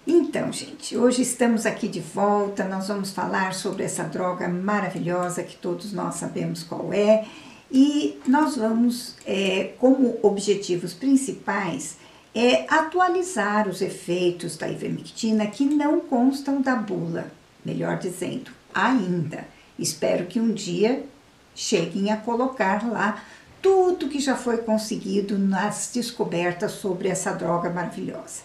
Então, gente, hoje estamos aqui de volta, nós vamos falar sobre essa droga maravilhosa que todos nós sabemos qual é, e nós vamos, como objetivos principais, atualizar os efeitos da ivermectina que não constam da bula, melhor dizendo, ainda. Espero que um dia cheguem a colocar lá tudo que já foi conseguido nas descobertas sobre essa droga maravilhosa.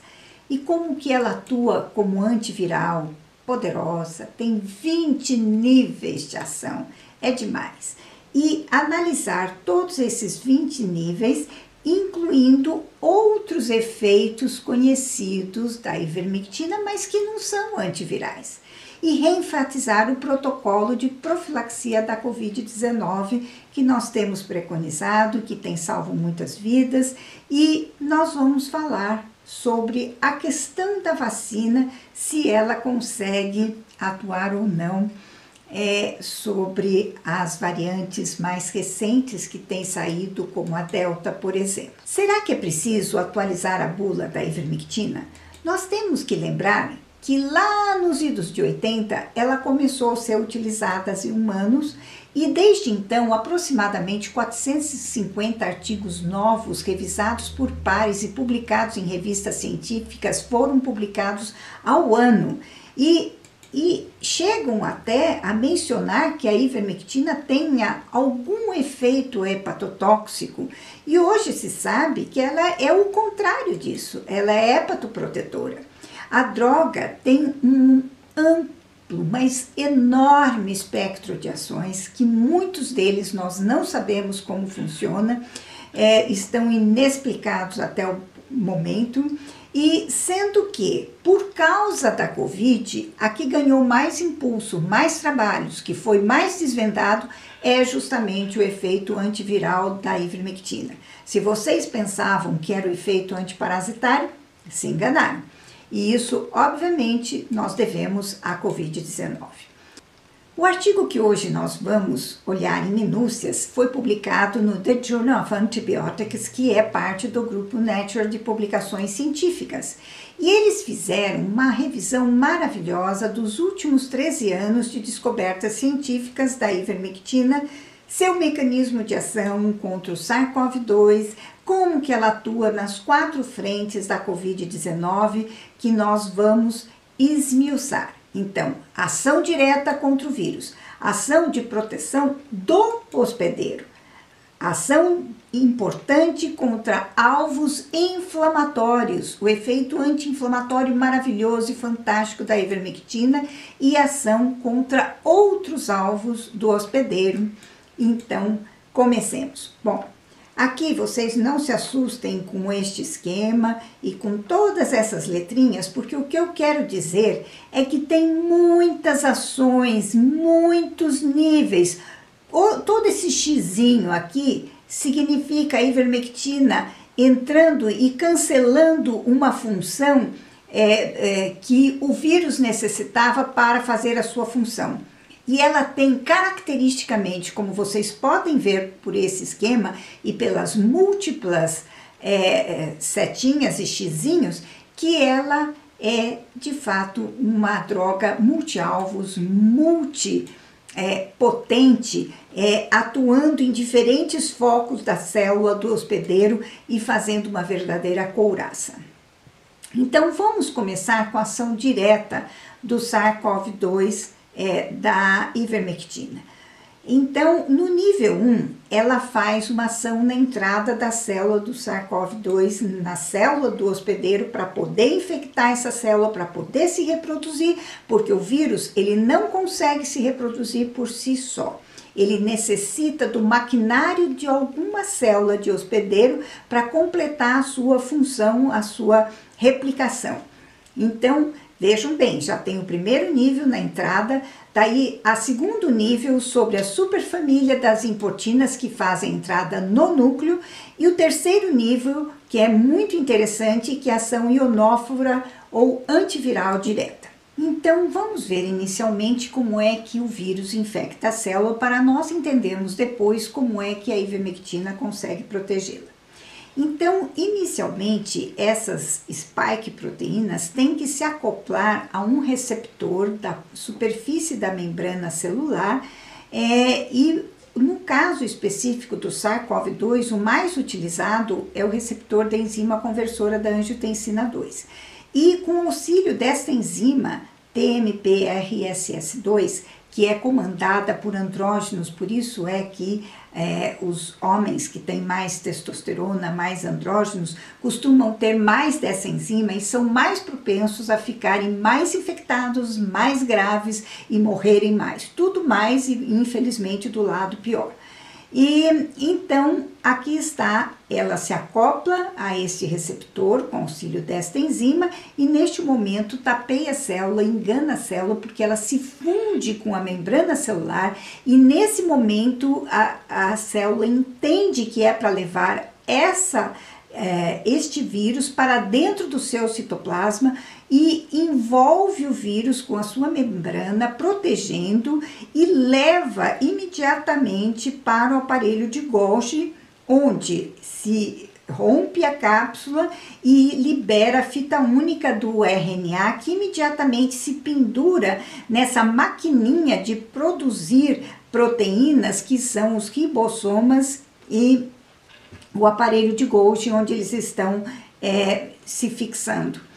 E como que ela atua como antiviral, poderosa, tem 20 níveis de ação, é demais. E analisar todos esses 20 níveis, incluindo outros efeitos conhecidos da ivermectina, mas que não são antivirais. E reenfatizar o protocolo de profilaxia da Covid-19 que nós temos preconizado, que tem salvo muitas vidas, e nós vamos falar sobre a questão da vacina, se ela consegue atuar ou não sobre as variantes mais recentes que têm saído, como a Delta, por exemplo. Será que é preciso atualizar a bula da ivermectina? Nós temos que lembrar que lá nos idos de 80 ela começou a ser utilizada em humanos e desde então aproximadamente 450 artigos novos revisados por pares e publicados em revistas científicas foram publicados ao ano e chegam até a mencionar que a ivermectina tenha algum efeito hepatotóxico e hoje se sabe que ela é o contrário disso, ela é hepatoprotetora. A droga tem um amplo, mas enorme espectro de ações, que muitos deles nós não sabemos como funciona, estão inexplicados até o momento, e sendo que, por causa da Covid, a que ganhou mais impulso, mais trabalhos, que foi mais desvendado, é justamente o efeito antiviral da ivermectina. Se vocês pensavam que era o efeito antiparasitário, se enganaram. E isso, obviamente, nós devemos à Covid-19. O artigo que hoje nós vamos olhar em minúcias foi publicado no The Journal of Antibiotics, que é parte do grupo Nature de publicações científicas. E eles fizeram uma revisão maravilhosa dos últimos 13 anos de descobertas científicas da ivermectina, seu mecanismo de ação contra o SARS-CoV-2, como que ela atua nas 4 frentes da Covid-19 que nós vamos esmiuçar. Então, ação direta contra o vírus, ação de proteção do hospedeiro, ação importante contra alvos inflamatórios, o efeito anti-inflamatório maravilhoso e fantástico da ivermectina e ação contra outros alvos do hospedeiro. Então, comecemos. Bom, aqui vocês não se assustem com este esquema e com todas essas letrinhas, porque o que eu quero dizer é que tem muitas ações, muitos níveis. Todo esse xizinho aqui significa a ivermectina entrando e cancelando uma função que o vírus necessitava para fazer a sua função. E ela tem caracteristicamente, como vocês podem ver por esse esquema e pelas múltiplas setinhas e xizinhos, que ela é de fato uma droga multi-alvos, potente, atuando em diferentes focos da célula do hospedeiro e fazendo uma verdadeira couraça. Então vamos começar com a ação direta do SARS-CoV-2 da ivermectina. Então, no nível 1, ela faz uma ação na entrada da célula do SARS-CoV-2 na célula do hospedeiro para poder infectar essa célula, para poder se reproduzir, porque o vírus ele não consegue se reproduzir por si só. Ele necessita do maquinário de alguma célula de hospedeiro para completar a sua função, a sua replicação. Então, vejam bem, já tem o primeiro nível na entrada, daí a segundo nível sobre a superfamília das importinas que fazem entrada no núcleo e o terceiro nível, que é muito interessante, que é a ação ionófora ou antiviral direta. Então, vamos ver inicialmente como é que o vírus infecta a célula para nós entendermos depois como é que a ivermectina consegue protegê-la. Então, inicialmente, essas spike proteínas têm que se acoplar a um receptor da superfície da membrana celular e no caso específico do SARS-CoV-2, o mais utilizado é o receptor da enzima conversora da angiotensina 2. E com o auxílio dessa enzima TMPRSS2, que é comandada por andrógenos, por isso é que os homens que têm mais testosterona, mais andrógenos, costumam ter mais dessa enzima e são mais propensos a ficarem mais infectados, mais graves e morrerem mais. Tudo mais, infelizmente, do lado pior. E então, aqui está, ela se acopla a este receptor com auxílio desta enzima e neste momento tapeia a célula, engana a célula porque ela se funde com a membrana celular e nesse momento a célula entende que é para levar este vírus para dentro do seu citoplasma e envolve o vírus com a sua membrana, protegendo e leva imediatamente para o aparelho de Golgi, onde se rompe a cápsula e libera a fita única do RNA, que imediatamente se pendura nessa maquininha de produzir proteínas, que são os ribossomas e o aparelho de Golgi, onde eles estão se fixando.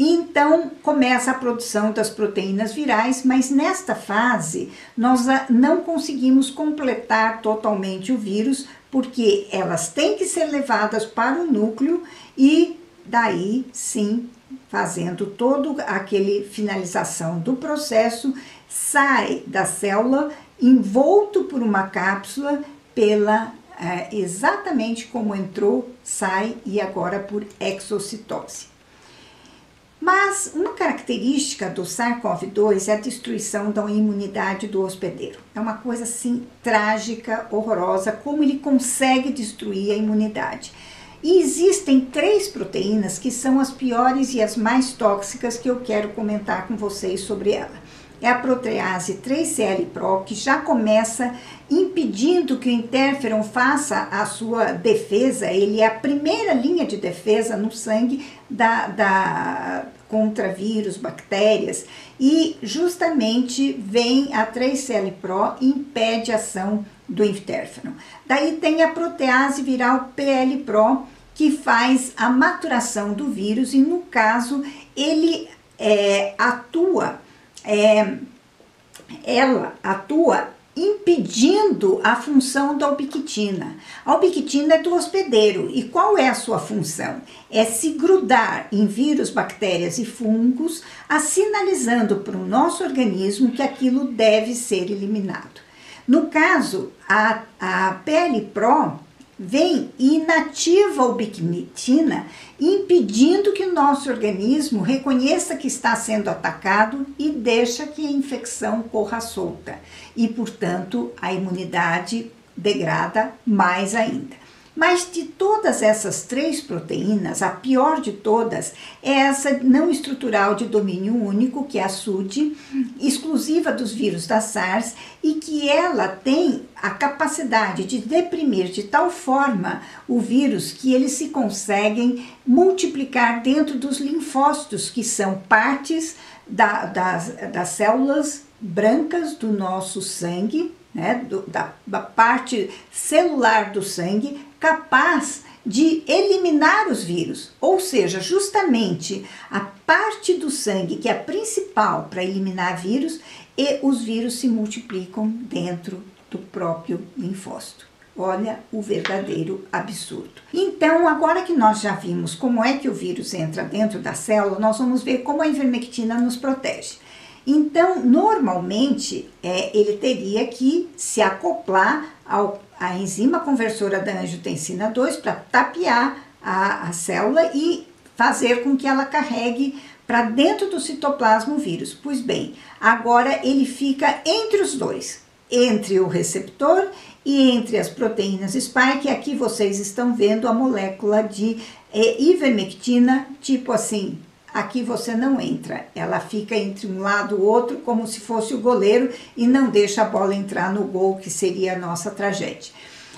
Então, começa a produção das proteínas virais, mas nesta fase nós não conseguimos completar totalmente o vírus, porque elas têm que ser levadas para o núcleo e daí sim, fazendo todo aquele finalização do processo, sai da célula envolto por uma cápsula exatamente como entrou, sai e agora por exocitose. Mas uma característica do SARS-CoV-2 é a destruição da imunidade do hospedeiro. É uma coisa assim trágica, horrorosa, como ele consegue destruir a imunidade. E existem 3 proteínas que são as piores e as mais tóxicas que eu quero comentar com vocês sobre ela. É a protease 3CL-Pro, que já começa impedindo que o interferon faça a sua defesa. Ele é a primeira linha de defesa no sangue contra vírus, bactérias. E justamente vem a 3CL-Pro e impede a ação do interferon. Daí tem a protease viral PL-Pro, que faz a maturação do vírus e no caso ele ela atua impedindo a função da ubiquitina. A ubiquitina é do hospedeiro e qual é a sua função? É se grudar em vírus, bactérias e fungos, sinalizando para o nosso organismo que aquilo deve ser eliminado. No caso, a PL-Pro vem e inativa a ubiquitina, impedindo que o nosso organismo reconheça que está sendo atacado e deixa que a infecção corra solta. E, portanto, a imunidade degrada mais ainda. Mas de todas essas 3 proteínas, a pior de todas é essa não estrutural de domínio único, que é a SUD, exclusiva dos vírus da SARS, e que ela tem a capacidade de deprimir de tal forma o vírus que eles se conseguem multiplicar dentro dos linfócitos, que são partes das células brancas do nosso sangue, né, da parte celular do sangue, capaz de eliminar os vírus, ou seja, justamente a parte do sangue que é a principal para eliminar vírus, e os vírus se multiplicam dentro do próprio linfócito. Olha o verdadeiro absurdo. Então, agora que nós já vimos como é que o vírus entra dentro da célula, nós vamos ver como a ivermectina nos protege. Então, normalmente, ele teria que se acoplar à enzima conversora da angiotensina 2 para tapear a célula e fazer com que ela carregue para dentro do citoplasma o vírus. Pois bem, agora ele fica entre os dois, entre o receptor e entre as proteínas spike. Aqui vocês estão vendo a molécula de ivermectina, tipo assim, aqui você não entra. Ela fica entre um lado e o outro, como se fosse o goleiro, e não deixa a bola entrar no gol, que seria a nossa tragédia.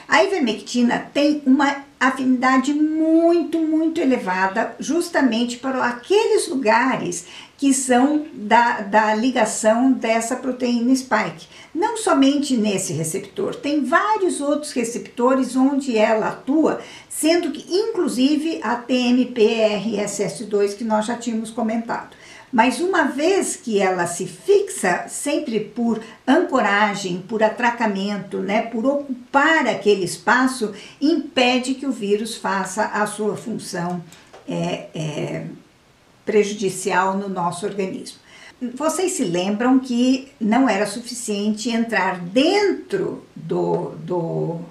A ivermectina tem uma afinidade muito elevada, justamente para aqueles lugares que são da ligação dessa proteína spike. Não somente nesse receptor, tem vários outros receptores onde ela atua, sendo que inclusive a TMPRSS2 que nós já tínhamos comentado. Mas uma vez que ela se fixa, sempre por ancoragem, por atracamento, né, por ocupar aquele espaço, impede que o vírus faça a sua função prejudicial no nosso organismo. Vocês se lembram que não era suficiente entrar dentro do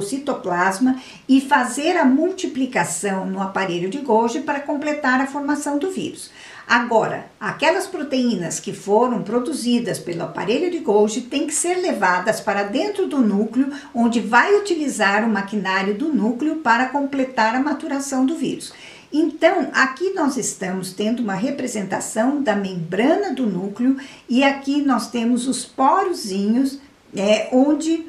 citoplasma e fazer a multiplicação no aparelho de Golgi para completar a formação do vírus. Agora, aquelas proteínas que foram produzidas pelo aparelho de Golgi têm que ser levadas para dentro do núcleo, onde vai utilizar o maquinário do núcleo para completar a maturação do vírus. Então, aqui nós estamos tendo uma representação da membrana do núcleo e aqui nós temos os porozinhos, onde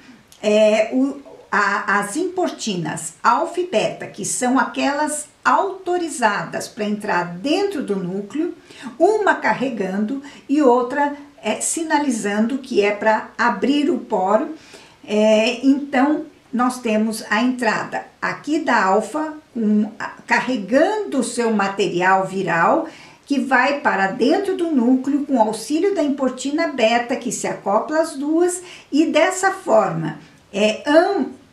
as importinas alfa e beta, que são aquelas autorizadas para entrar dentro do núcleo, uma carregando e outra sinalizando que é para abrir o poro. Então, nós temos a entrada aqui da alfa, carregando o seu material viral, que vai para dentro do núcleo com auxílio da importina beta, que se acopla às duas, e dessa forma,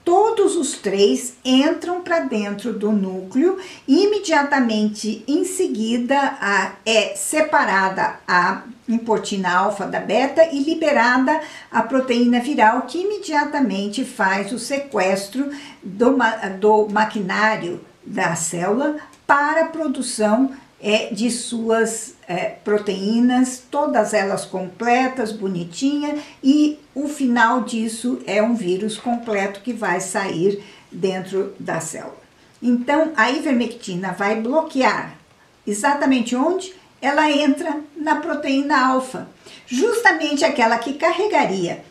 todos os três entram para dentro do núcleo e imediatamente em seguida é separada a importina alfa da beta e liberada a proteína viral, que imediatamente faz o sequestro do maquinário da célula para a produção de suas proteínas, todas elas completas, bonitinha, e o final disso é um vírus completo que vai sair dentro da célula. Então, a ivermectina vai bloquear exatamente onde? Ela entra na proteína alfa, justamente aquela que carregaria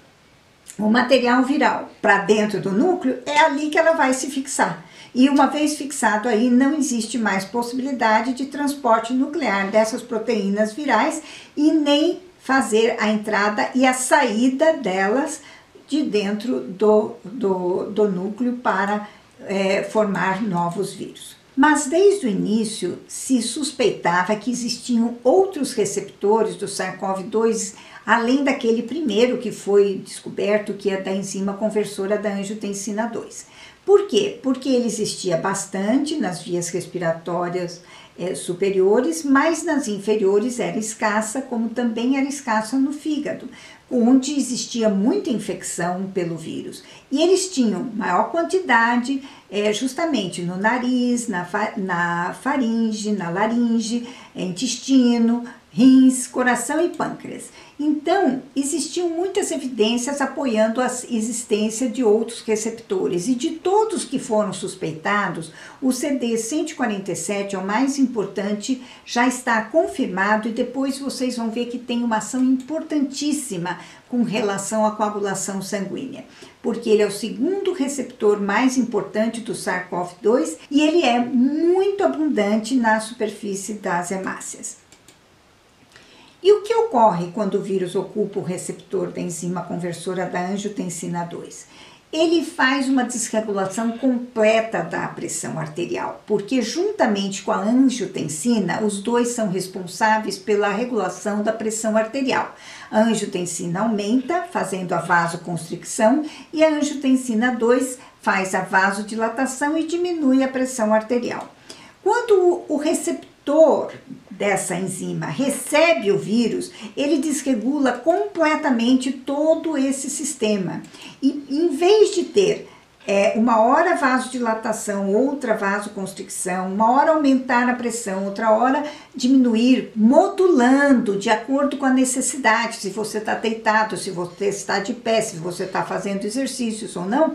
o material viral para dentro do núcleo, é ali que ela vai se fixar. E uma vez fixado aí, não existe mais possibilidade de transporte nuclear dessas proteínas virais e nem fazer a entrada e a saída delas de dentro do núcleo para formar novos vírus. Mas desde o início se suspeitava que existiam outros receptores do SARS-CoV-2, além daquele primeiro que foi descoberto, que é da enzima conversora da angiotensina 2. Por quê? Porque ele existia bastante nas vias respiratórias superiores, mas nas inferiores era escassa, como também era escassa no fígado, onde existia muita infecção pelo vírus. E eles tinham maior quantidade justamente no nariz, na faringe, na laringe, intestino, rins, coração e pâncreas. Então, existiam muitas evidências apoiando a existência de outros receptores, e de todos que foram suspeitados, o CD147 é o mais importante, já está confirmado, e depois vocês vão ver que tem uma ação importantíssima com relação à coagulação sanguínea, porque ele é o segundo receptor mais importante do SARS-CoV-2 e ele é muito abundante na superfície das hemácias. E o que ocorre quando o vírus ocupa o receptor da enzima conversora da angiotensina 2? Ele faz uma desregulação completa da pressão arterial, porque juntamente com a angiotensina, os dois são responsáveis pela regulação da pressão arterial. A angiotensina aumenta, fazendo a vasoconstricção, e a angiotensina 2 faz a vasodilatação e diminui a pressão arterial. Quando o receptor dessa enzima recebe o vírus, ele desregula completamente todo esse sistema. E em vez de ter uma hora vasodilatação, outra vasoconstricção, uma hora aumentar a pressão, outra hora diminuir, modulando de acordo com a necessidade, se você está deitado, se você está de pé, se você está fazendo exercícios ou não,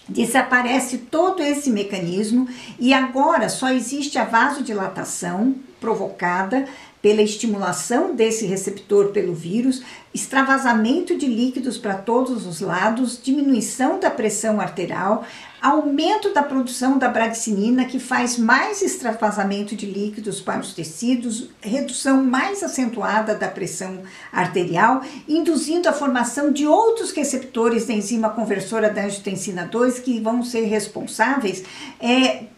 desaparece todo esse mecanismo e agora só existe a vasodilatação provocada pela estimulação desse receptor pelo vírus, extravasamento de líquidos para todos os lados, diminuição da pressão arterial, aumento da produção da bradicinina, que faz mais extravasamento de líquidos para os tecidos, redução mais acentuada da pressão arterial, induzindo a formação de outros receptores da enzima conversora da angiotensina 2, que vão ser responsáveis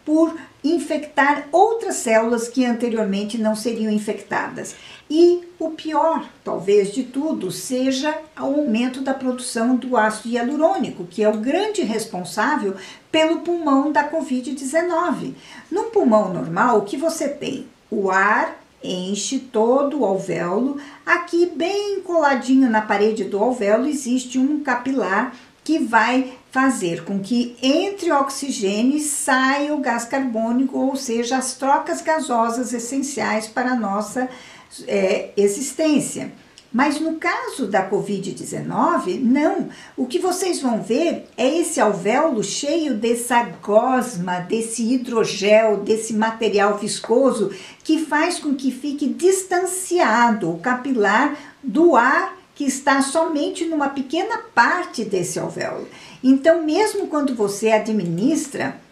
por infectar outras células que anteriormente não seriam infectadas. E o pior, talvez de tudo, seja o aumento da produção do ácido hialurônico, que é o grande responsável pelo pulmão da Covid-19. No pulmão normal, o que você tem? O ar enche todo o alvéolo. Aqui, bem coladinho na parede do alvéolo, existe um capilar que vai fazer com que entre o oxigênio e saia o gás carbônico, ou seja, as trocas gasosas essenciais para a nossa existência. Mas no caso da Covid-19, não. O que vocês vão ver é esse alvéolo cheio dessa gosma, desse hidrogel, desse material viscoso que faz com que fique distanciado o capilar do ar que está somente numa pequena parte desse alvéolo. Então, mesmo quando você administra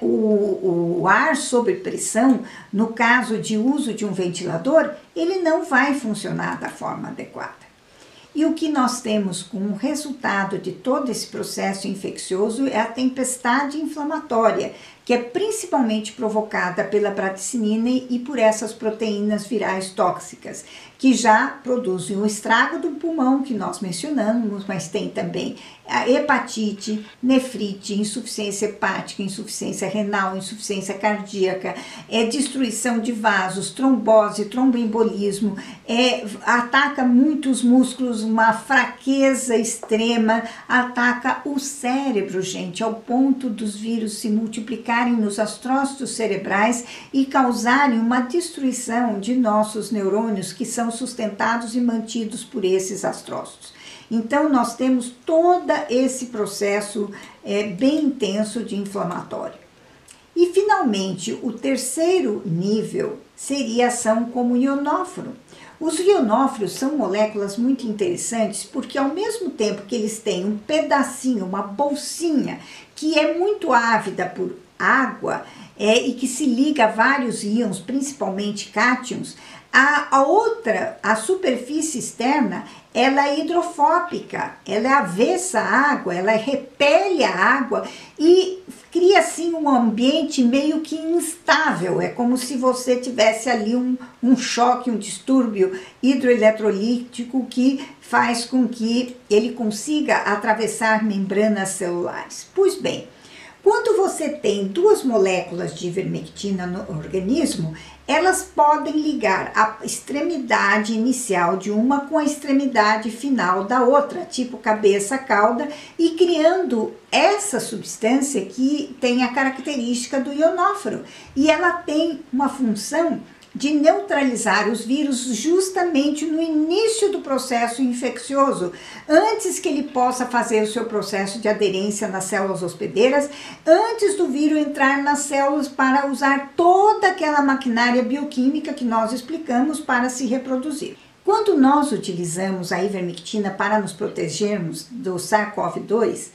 o ar sob pressão, no caso de uso de um ventilador, ele não vai funcionar da forma adequada. E o que nós temos como resultado de todo esse processo infeccioso é a tempestade inflamatória, que é principalmente provocada pela bradicinina e por essas proteínas virais tóxicas, que já produzem o estrago do pulmão, que nós mencionamos, mas tem também a hepatite, nefrite, insuficiência hepática, insuficiência renal, insuficiência cardíaca, destruição de vasos, trombose, tromboembolismo, ataca muitos músculos, uma fraqueza extrema, ataca o cérebro, gente, ao ponto dos vírus se multiplicarem nos astrócitos cerebrais e causarem uma destruição de nossos neurônios, que são sustentados e mantidos por esses astrócitos. Então, nós temos todo esse processo bem intenso de inflamatório. E, finalmente, o terceiro nível seria a ação como ionóforo. Os ionóforos são moléculas muito interessantes porque, ao mesmo tempo que eles têm um pedacinho, uma bolsinha, que é muito ávida por água e que se liga a vários íons, principalmente cátions, a superfície externa, ela é hidrofóbica, ela é avessa à água, ela repele a água e cria assim um ambiente meio que instável. É como se você tivesse ali um choque, um distúrbio hidroeletrolítico que faz com que ele consiga atravessar membranas celulares. Pois bem, quando você tem duas moléculas de ivermectina no organismo, elas podem ligar a extremidade inicial de uma com a extremidade final da outra, tipo cabeça-cauda, e criando essa substância que tem a característica do ionóforo. E ela tem uma função de neutralizar os vírus justamente no início do processo infeccioso, antes que ele possa fazer o seu processo de aderência nas células hospedeiras, antes do vírus entrar nas células para usar toda aquela maquinária bioquímica que nós explicamos para se reproduzir. Quando nós utilizamos a ivermectina para nos protegermos do SARS-CoV-2,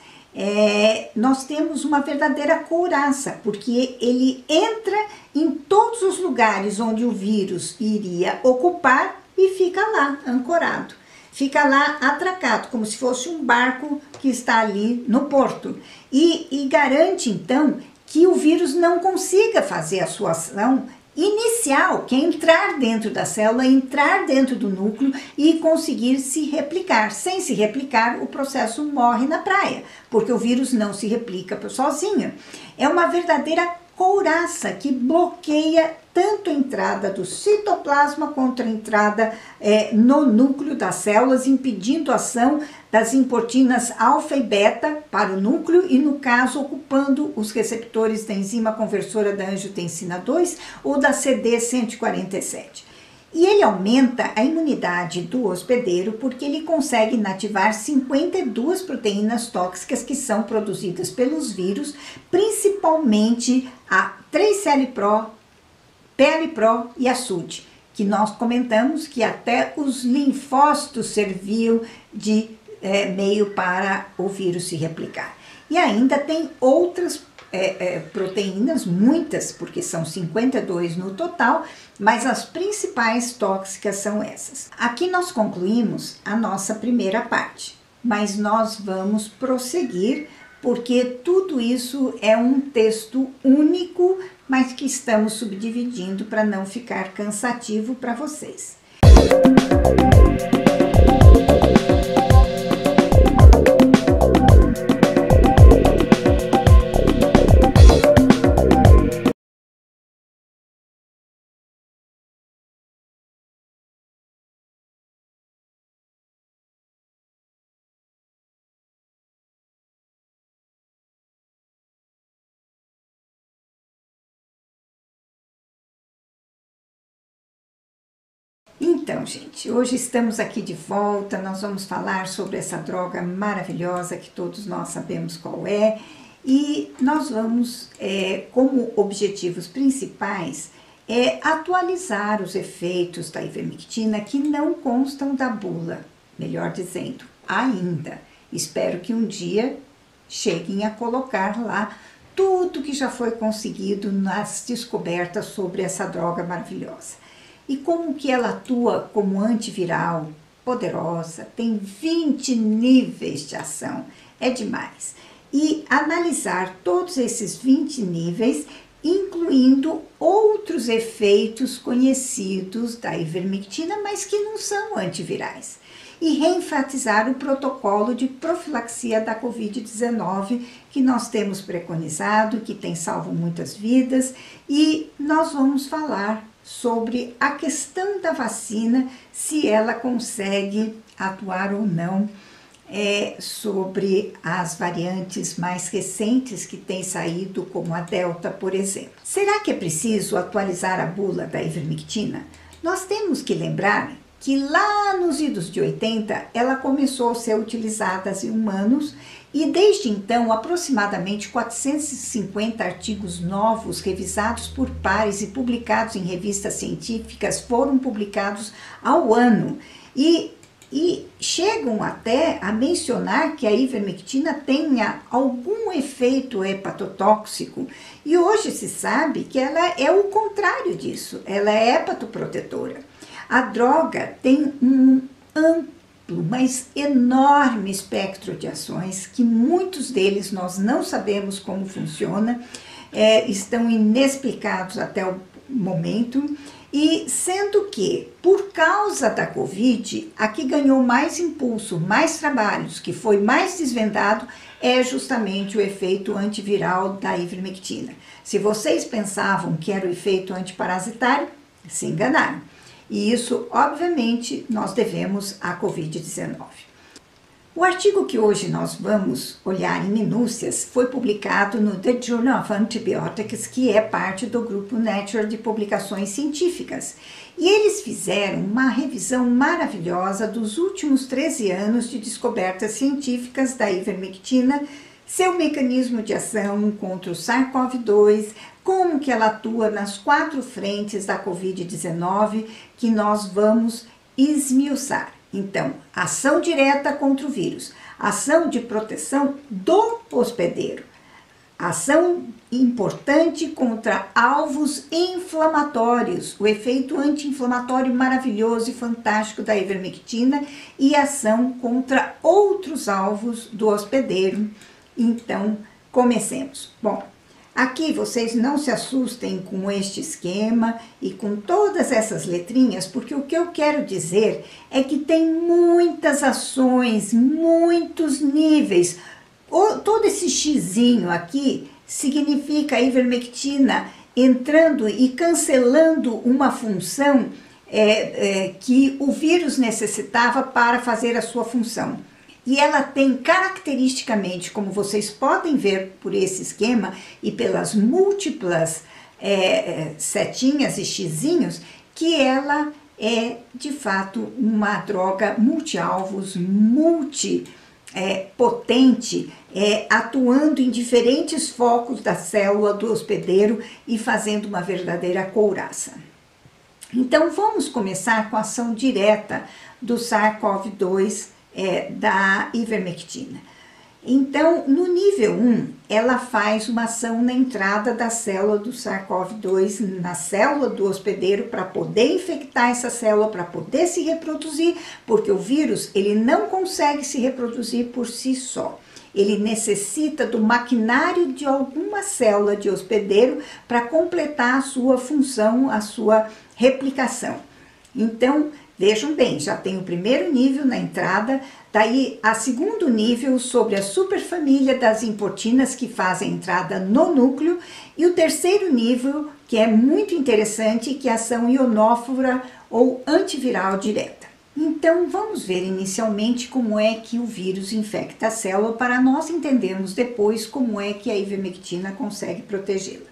nós temos uma verdadeira couraça, porque ele entra em todos os lugares onde o vírus iria ocupar e fica lá, ancorado. Fica lá atracado, como se fosse um barco que está ali no porto. E garante, então, que o vírus não consiga fazer a sua ação inicial, que é entrar dentro da célula, entrar dentro do núcleo e conseguir se replicar. Sem se replicar, o processo morre na praia, porque o vírus não se replica sozinho. É uma verdadeira couraça que bloqueia tanto a entrada do citoplasma quanto a entrada no núcleo das células, impedindo a ação das importinas alfa e beta para o núcleo e, no caso, ocupando os receptores da enzima conversora da angiotensina 2 ou da CD147. E ele aumenta a imunidade do hospedeiro porque ele consegue inativar 52 proteínas tóxicas que são produzidas pelos vírus, principalmente a 3-CLPRO, PLPRO e açude, que nós comentamos que até os linfócitos serviam de meio para o vírus se replicar. E ainda tem outras proteínas, muitas, porque são 52 no total, mas as principais tóxicas são essas. Aqui nós concluímos a nossa primeira parte, mas nós vamos prosseguir, porque tudo isso é um texto único, mas que estamos subdividindo para não ficar cansativo para vocês. Então, gente, hoje estamos aqui de volta, nós vamos falar sobre essa droga maravilhosa que todos nós sabemos qual é, e nós vamos, como objetivos principais, atualizar os efeitos da ivermectina que não constam da bula, melhor dizendo, ainda. Espero que um dia cheguem a colocar lá tudo que já foi conseguido nas descobertas sobre essa droga maravilhosa. E como que ela atua como antiviral poderosa, tem 20 níveis de ação, é demais. E analisar todos esses 20 níveis, incluindo outros efeitos conhecidos da ivermectina, mas que não são antivirais. E reenfatizar o protocolo de profilaxia da Covid-19 que nós temos preconizado, que tem salvo muitas vidas, e nós vamos falar sobre a questão da vacina, se ela consegue atuar ou não sobre as variantes mais recentes que têm saído, como a Delta, por exemplo. Será que é preciso atualizar a bula da ivermectina? Nós temos que lembrar que lá nos idos de 80 ela começou a ser utilizada em humanos e desde então aproximadamente 450 artigos novos revisados por pares e publicados em revistas científicas foram publicados ao ano e chegam até a mencionar que a ivermectina tenha algum efeito hepatotóxico e hoje se sabe que ela é o contrário disso, ela é hepatoprotetora. A droga tem um amplo, mas enorme espectro de ações, que muitos deles nós não sabemos como funciona, estão inexplicados até o momento, e sendo que, por causa da Covid, a que ganhou mais impulso, mais trabalhos, que foi mais desvendado, é justamente o efeito antiviral da ivermectina. Se vocês pensavam que era o efeito antiparasitário, se enganaram. E isso, obviamente, nós devemos à Covid-19. O artigo que hoje nós vamos olhar em minúcias foi publicado no The Journal of Antibiotics, que é parte do grupo Nature de publicações científicas. E eles fizeram uma revisão maravilhosa dos últimos 13 anos de descobertas científicas da ivermectina, seu mecanismo de ação contra o SARS-CoV-2, como que ela atua nas 4 frentes da Covid-19 que nós vamos esmiuçar. Então, ação direta contra o vírus, ação de proteção do hospedeiro, ação importante contra alvos inflamatórios, o efeito anti-inflamatório maravilhoso e fantástico da ivermectina e ação contra outros alvos do hospedeiro. Então, comecemos. Bom, aqui vocês não se assustem com este esquema e com todas essas letrinhas, porque o que eu quero dizer é que tem muitas ações, muitos níveis. Todo esse xizinho aqui significa a ivermectina entrando e cancelando uma função que o vírus necessitava para fazer a sua função. E ela tem caracteristicamente, como vocês podem ver por esse esquema e pelas múltiplas setinhas e xizinhos, que ela é de fato uma droga multi-alvos, potente, atuando em diferentes focos da célula do hospedeiro e fazendo uma verdadeira couraça. Então vamos começar com a ação direta do SARS-CoV-2 da ivermectina. Então, no nível 1, ela faz uma ação na entrada da célula do SARS-CoV-2 na célula do hospedeiro para poder infectar essa célula, para poder se reproduzir, porque o vírus ele não consegue se reproduzir por si só. Ele necessita do maquinário de alguma célula de hospedeiro para completar a sua função, a sua replicação. Então, vejam bem, já tem o primeiro nível na entrada, daí a segundo nível sobre a superfamília das importinas que fazem a entrada no núcleo, e o terceiro nível, que é muito interessante, que é a ação ionófora ou antiviral direta. Então, vamos ver inicialmente como é que o vírus infecta a célula para nós entendermos depois como é que a ivermectina consegue protegê-la.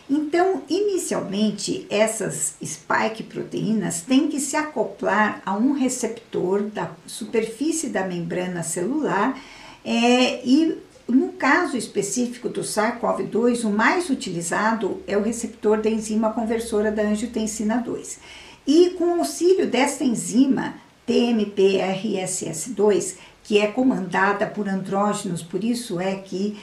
Então, inicialmente, essas spike proteínas têm que se acoplar a um receptor da superfície da membrana celular e no caso específico do SARS-CoV-2, o mais utilizado é o receptor da enzima conversora da angiotensina 2. E com o auxílio desta enzima TMPRSS2, que é comandada por andrógenos, por isso é que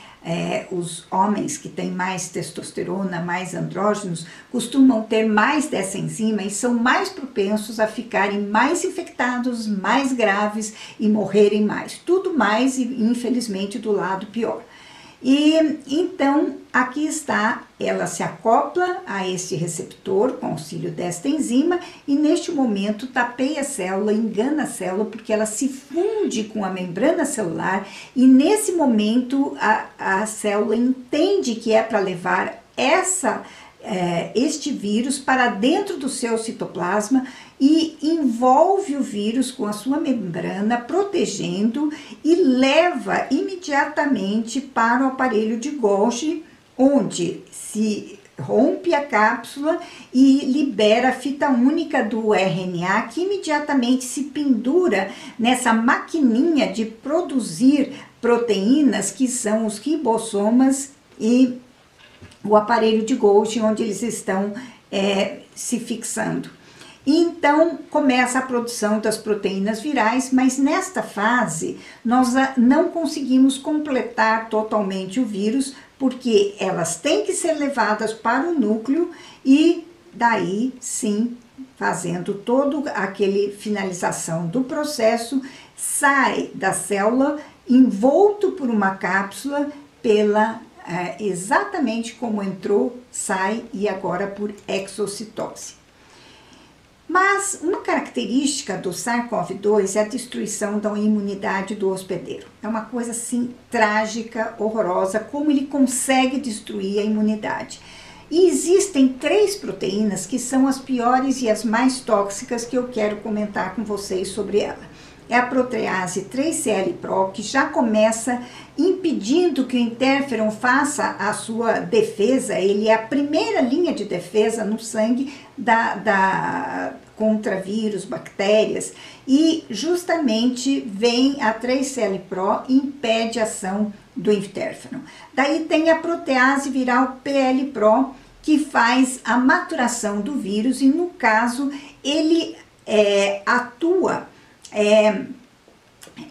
os homens que têm mais testosterona, mais andrógenos, costumam ter mais dessa enzima e são mais propensos a ficarem mais infectados, mais graves e morrerem mais. Tudo mais, infelizmente, do lado pior. E então, aqui está, ela se acopla a este receptor com auxílio desta enzima e neste momento tapeia a célula, engana a célula porque ela se funde com a membrana celular e nesse momento a célula entende que é para levar este vírus para dentro do seu citoplasma e envolve o vírus com a sua membrana, protegendo e leva imediatamente para o aparelho de Golgi, onde se rompe a cápsula e libera a fita única do RNA, que imediatamente se pendura nessa maquininha de produzir proteínas, que são os ribossomas e o aparelho de Golgi, onde eles estão se fixando. Então, começa a produção das proteínas virais, mas nesta fase nós não conseguimos completar totalmente o vírus, porque elas têm que ser levadas para o núcleo e daí sim, fazendo todo aquele finalização do processo, sai da célula envolto por uma cápsula exatamente como entrou, sai e agora por exocitose. Mas uma característica do SARS-CoV-2 é a destruição da imunidade do hospedeiro. É uma coisa assim trágica, horrorosa, como ele consegue destruir a imunidade. E existem 3 proteínas que são as piores e as mais tóxicas que eu quero comentar com vocês sobre ela. É a protease 3CL-Pro, que já começa impedindo que o interferon faça a sua defesa. Ele é a primeira linha de defesa no sangue contra vírus, bactérias. E justamente vem a 3CL-Pro e impede a ação do interferon. Daí tem a protease viral PL-Pro, que faz a maturação do vírus e no caso ele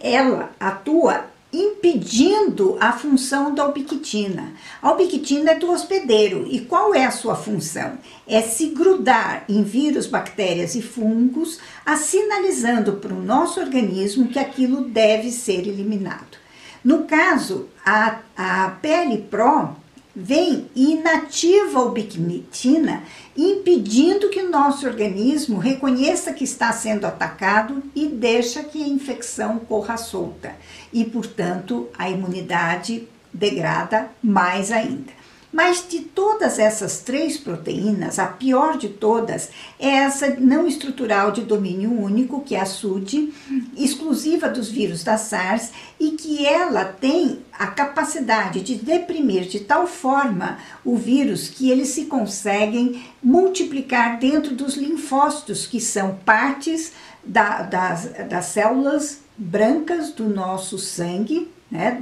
ela atua impedindo a função da ubiquitina. A ubiquitina é do hospedeiro e qual é a sua função? É se grudar em vírus, bactérias e fungos, sinalizando para o nosso organismo que aquilo deve ser eliminado. No caso, a PL-Pro vem e inativa a ubiquitina, impedindo que o nosso organismo reconheça que está sendo atacado e deixa que a infecção corra solta. E, portanto, a imunidade degrada mais ainda. Mas de todas essas 3 proteínas, a pior de todas é essa não estrutural de domínio único, que é a SUD, exclusiva dos vírus da SARS, e que ela tem a capacidade de deprimir de tal forma o vírus que eles se conseguem multiplicar dentro dos linfócitos, que são partes das células brancas do nosso sangue, né,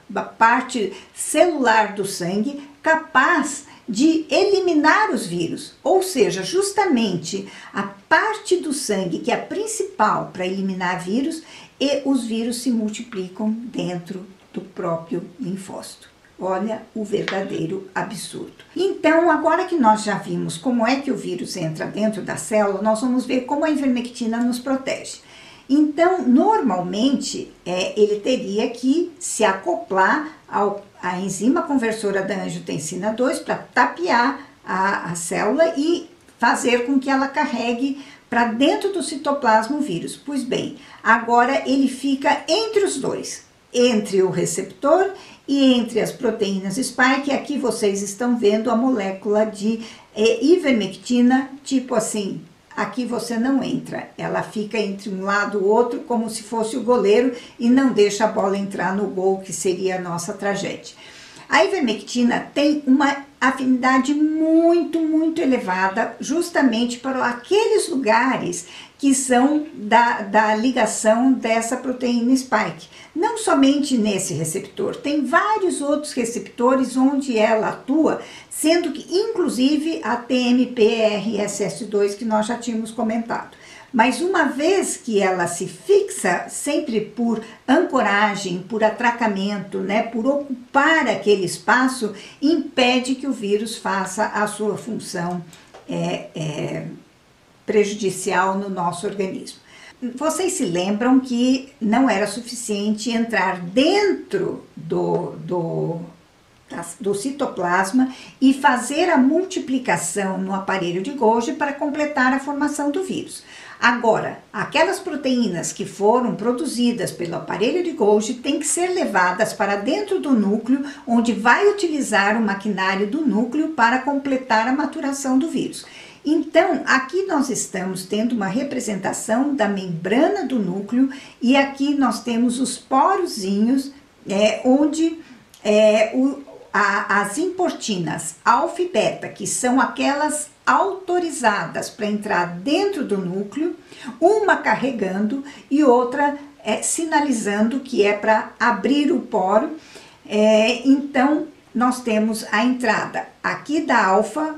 da parte celular do sangue, capaz de eliminar os vírus, ou seja, justamente a parte do sangue que é a principal para eliminar vírus, e os vírus se multiplicam dentro do próprio linfócito. Olha o verdadeiro absurdo. Então, agora que nós já vimos como é que o vírus entra dentro da célula, nós vamos ver como a ivermectina nos protege. Então, normalmente, ele teria que se acoplar à enzima conversora da angiotensina 2 para tapear a célula e fazer com que ela carregue para dentro do citoplasma o vírus. Pois bem, agora ele fica entre os dois, entre o receptor e entre as proteínas spike. Aqui vocês estão vendo a molécula de ivermectina, tipo assim, aqui você não entra, ela fica entre um lado e o outro como se fosse o goleiro e não deixa a bola entrar no gol, que seria a nossa tragédia. A ivermectina tem uma afinidade muito, muito elevada justamente para aqueles lugares que são da ligação dessa proteína spike. Não somente nesse receptor, tem vários outros receptores onde ela atua, sendo que inclusive a TMPRSS2 que nós já tínhamos comentado. Mas uma vez que ela se fixa, sempre por ancoragem, por atracamento, né, por ocupar aquele espaço, impede que o vírus faça a sua função prejudicial no nosso organismo. Vocês se lembram que não era suficiente entrar dentro do citoplasma e fazer a multiplicação no aparelho de Golgi para completar a formação do vírus. Agora, aquelas proteínas que foram produzidas pelo aparelho de Golgi têm que ser levadas para dentro do núcleo, onde vai utilizar o maquinário do núcleo para completar a maturação do vírus. Então, aqui nós estamos tendo uma representação da membrana do núcleo e aqui nós temos os porozinhos, onde as importinas alfa e beta, que são aquelas autorizadas para entrar dentro do núcleo, uma carregando e outra sinalizando que é para abrir o poro. Então, nós temos a entrada aqui da alfa,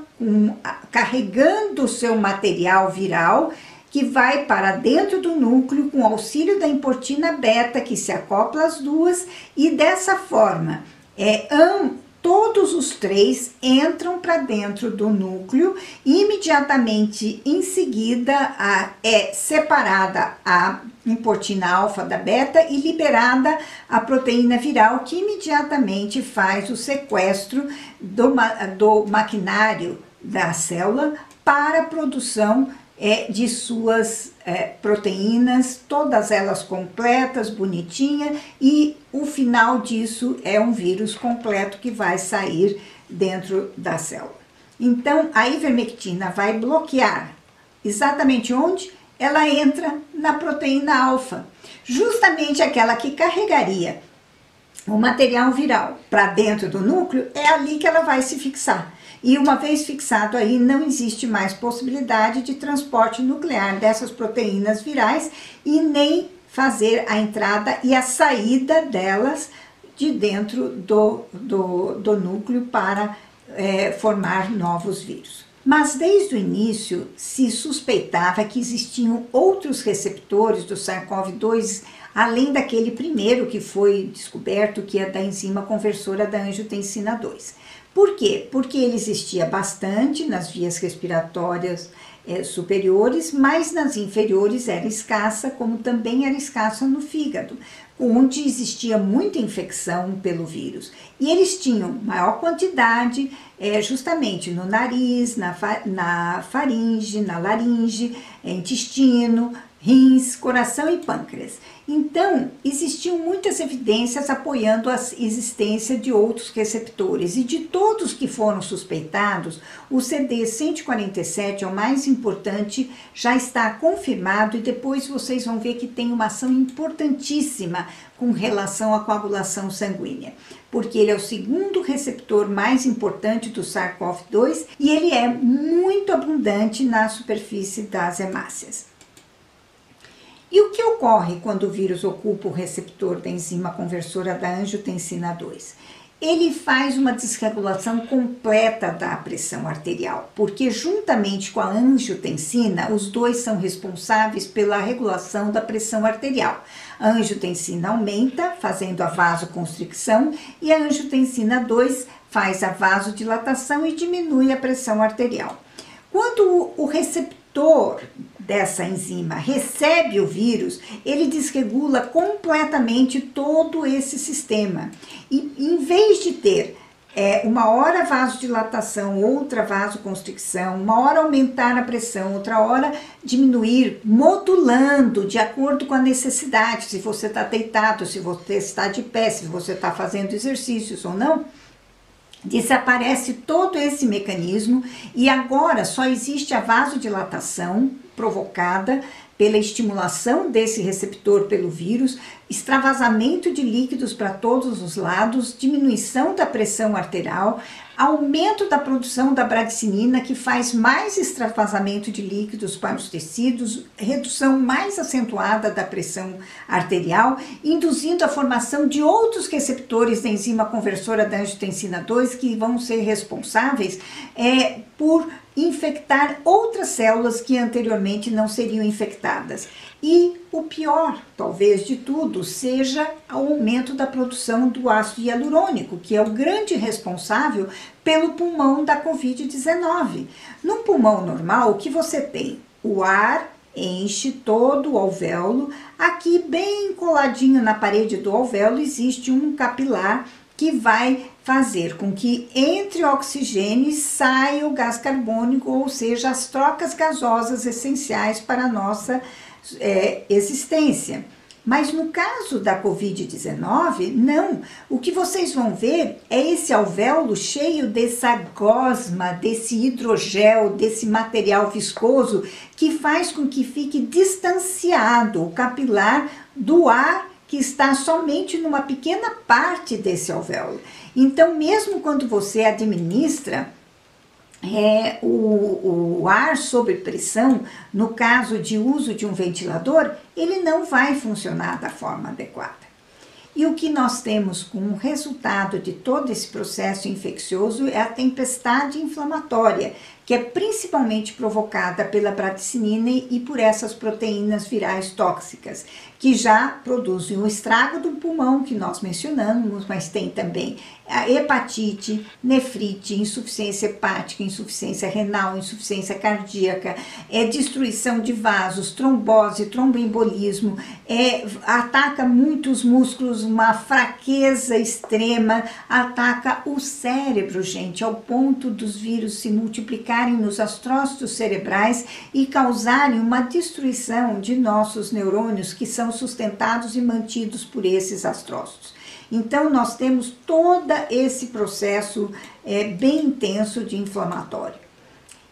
carregando o seu material viral, que vai para dentro do núcleo com auxílio da importina beta, que se acopla às duas, e dessa forma, todos os três entram para dentro do núcleo e imediatamente em seguida é separada a importina alfa da beta e liberada a proteína viral, que imediatamente faz o sequestro do maquinário da célula para a produção de suas proteínas, todas elas completas, bonitinha, e o final disso é um vírus completo que vai sair dentro da célula. Então, a ivermectina vai bloquear exatamente onde? Ela entra na proteína alfa, justamente aquela que carregaria o material viral para dentro do núcleo, é ali que ela vai se fixar. E uma vez fixado aí, não existe mais possibilidade de transporte nuclear dessas proteínas virais e nem fazer a entrada e a saída delas de dentro do núcleo para formar novos vírus. Mas desde o início se suspeitava que existiam outros receptores do SARS-CoV-2, além daquele primeiro que foi descoberto, que é da enzima conversora da angiotensina 2. Por quê? Porque ele existia bastante nas vias respiratórias superiores, mas nas inferiores era escassa, como também era escassa no fígado, onde existia muita infecção pelo vírus. E eles tinham maior quantidade justamente no nariz, na faringe, na laringe, intestino, rins, coração e pâncreas. Então, existiam muitas evidências apoiando a existência de outros receptores, e de todos que foram suspeitados, o CD147 é o mais importante, já está confirmado, e depois vocês vão ver que tem uma ação importantíssima com relação à coagulação sanguínea, porque ele é o segundo receptor mais importante do SARS-CoV-2 e ele é muito abundante na superfície das hemácias. E o que ocorre quando o vírus ocupa o receptor da enzima conversora da angiotensina 2? Ele faz uma desregulação completa da pressão arterial, porque juntamente com a angiotensina, os dois são responsáveis pela regulação da pressão arterial. A angiotensina aumenta, fazendo a vasoconstricção, e a angiotensina 2 faz a vasodilatação e diminui a pressão arterial. Quando o receptor dessa enzima recebe o vírus, ele desregula completamente todo esse sistema. E em vez de ter uma hora vasodilatação, outra vasoconstricção, uma hora aumentar a pressão, outra hora diminuir, modulando de acordo com a necessidade, se você está deitado, se você está de pé, se você está fazendo exercícios ou não, desaparece todo esse mecanismo e agora só existe a vasodilatação provocada pela estimulação desse receptor pelo vírus, extravasamento de líquidos para todos os lados, diminuição da pressão arterial, aumento da produção da bradicinina, que faz mais extravasamento de líquidos para os tecidos, redução mais acentuada da pressão arterial, induzindo a formação de outros receptores da enzima conversora da angiotensina 2 que vão ser responsáveis por infectar outras células que anteriormente não seriam infectadas. E o pior, talvez de tudo, seja o aumento da produção do ácido hialurônico, que é o grande responsável pelo pulmão da Covid-19. Num pulmão normal, o que você tem? O ar enche todo o alvéolo. Aqui, bem coladinho na parede do alvéolo, existe um capilar que vai fazer com que entre o oxigênio e saia o gás carbônico, ou seja, as trocas gasosas essenciais para a nossa existência. Mas no caso da Covid-19, não. O que vocês vão ver é esse alvéolo cheio dessa gosma, desse hidrogel, desse material viscoso que faz com que fique distanciado o capilar do ar que está somente numa pequena parte desse alvéolo. Então, mesmo quando você administra o ar sob pressão, no caso de uso de um ventilador, ele não vai funcionar da forma adequada. E o que nós temos como resultado de todo esse processo infeccioso é a tempestade inflamatória, que é principalmente provocada pela bradicinina e por essas proteínas virais tóxicas, que já produzem o estrago do pulmão que nós mencionamos, mas tem também a hepatite, nefrite, insuficiência hepática, insuficiência renal, insuficiência cardíaca, destruição de vasos, trombose, tromboembolismo, ataca muitos músculos, uma fraqueza extrema, ataca o cérebro, gente, ao ponto dos vírus se multiplicarem nos astrócitos cerebrais e causarem uma destruição de nossos neurônios que são sustentados e mantidos por esses astrócitos. Então, nós temos todo esse processo bem intenso de inflamatório.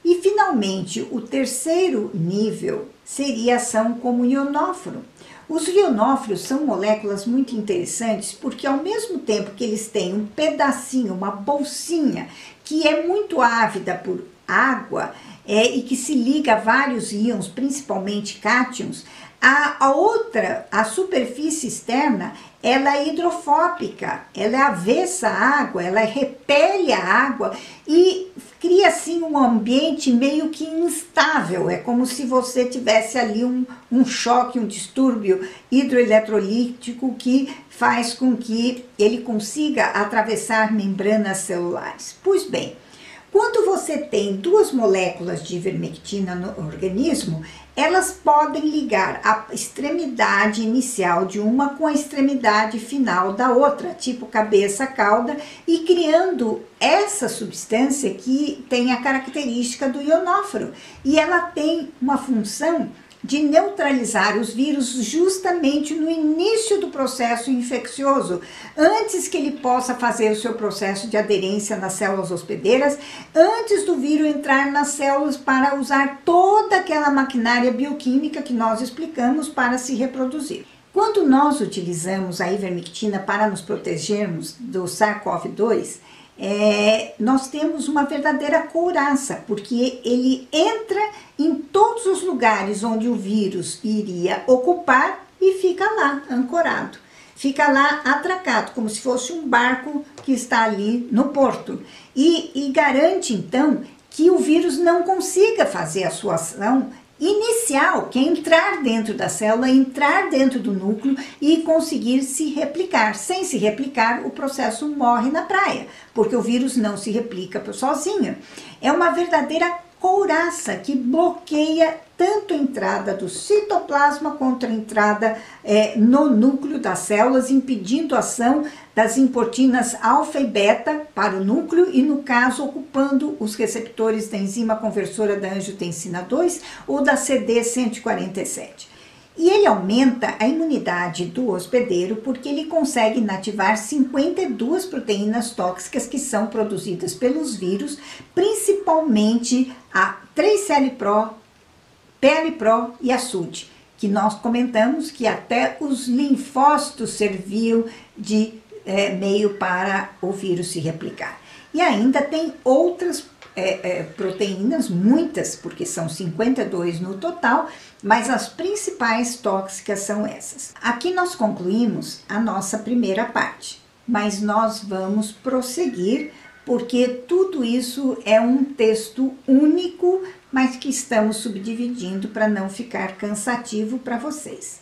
E, finalmente, o terceiro nível seria a ação como ionóforo. Os ionóforos são moléculas muito interessantes porque, ao mesmo tempo que eles têm um pedacinho, uma bolsinha, que é muito ávida por água e que se liga a vários íons, principalmente cátions, a superfície externa, ela é hidrofóbica, ela é avessa à água, ela repele a água e cria assim um ambiente meio que instável. É como se você tivesse ali um choque, um distúrbio hidroeletrolítico que faz com que ele consiga atravessar membranas celulares. Pois bem, quando você tem duas moléculas de ivermectina no organismo, elas podem ligar a extremidade inicial de uma com a extremidade final da outra, tipo cabeça-cauda, e criando essa substância que tem a característica do ionóforo. E ela tem uma função de neutralizar os vírus justamente no início do processo infeccioso, antes que ele possa fazer o seu processo de aderência nas células hospedeiras, antes do vírus entrar nas células para usar toda aquela maquinária bioquímica que nós explicamos para se reproduzir. Quando nós utilizamos a ivermectina para nos protegermos do SARS-CoV-2, nós temos uma verdadeira couraça, porque ele entra em todos os lugares onde o vírus iria ocupar e fica lá ancorado, fica lá atracado, como se fosse um barco que está ali no porto, e garante então que o vírus não consiga fazer a sua ação inicial, que é entrar dentro da célula, entrar dentro do núcleo e conseguir se replicar. Sem se replicar, o processo morre na praia, porque o vírus não se replica sozinho. É uma verdadeira couraça que bloqueia tanto a entrada do citoplasma quanto a entrada no núcleo das células, impedindo a ação das importinas alfa e beta para o núcleo e, no caso, ocupando os receptores da enzima conversora da angiotensina 2 ou da CD147. E ele aumenta a imunidade do hospedeiro porque ele consegue inativar 52 proteínas tóxicas que são produzidas pelos vírus, principalmente a 3CL-Pro, PL-Pro e a SUD, que nós comentamos que até os linfócitos serviam de meio para o vírus se replicar. E ainda tem outras proteínas, muitas, porque são 52 no total, mas as principais tóxicas são essas. Aqui nós concluímos a nossa primeira parte, mas nós vamos prosseguir, porque tudo isso é um texto único, mas que estamos subdividindo para não ficar cansativo para vocês.